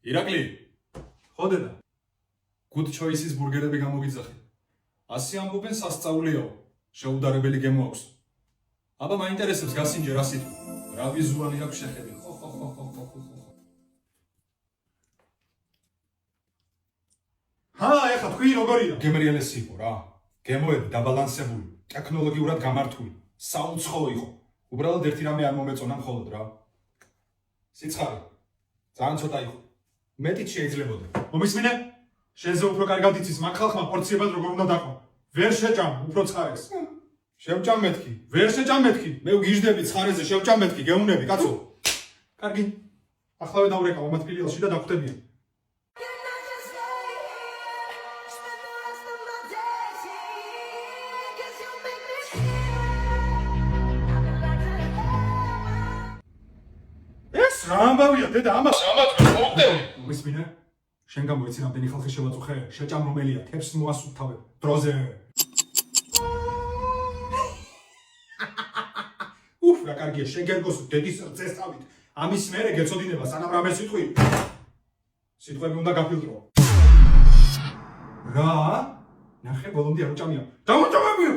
ირაკლი, ხოდედა. Good choices ბურგერები გამოგიძახე. 100 ამბობენ სასწაულიო. შეუდარებელი გემო აქვს. აბა მაინტერესებს გასინჯე რა სიტყვა. რა ვიზუალი აქვს შეხედე. ეხლა თქვი როგორია? გემრიელესი იყო რა. გემოები დაბალანსებული, ტექნოლოგიურად გამართული, საუცხოო იყო. უბრალოდ ერთი რამე არ მომეწონა მხოლოდ რა. სიცხარე. ძალიან ცოტა იყო. მეტიც შეიძლებოდა. მომისმინე? შენზე უფრო კარგად იცის მაგ ხალხმა პორციებად როგორ უნდა დაყო. ვერ შეჭამ, უფრო ცხარეს. შევჭამ მეთქი. ვერ შეჭამ მეთქი. მე ვგიჟდები ცხარეზე, შევჭამ მეთქი, გეუნები, კაცო. კარგი. ახლავე დავრეკავ მათ ფილიალში და დაგვხვდებიან. რა ამბავია დედა ამას ამათქვენ მოვხდები მისმინე შენ გამოიცი რამდენი ხალხი შევაწუხე შეჭამ რომელია თებს მოასუფთავებ დროზე უფ რა კარგია შენ გერგოს დედის წესწავით ამის მერე გეწოდინება სანამ რამე სიტყვები უნდა გაფილტრო რა ნახე ბოლომდე არ უჭამია დამოჭამებია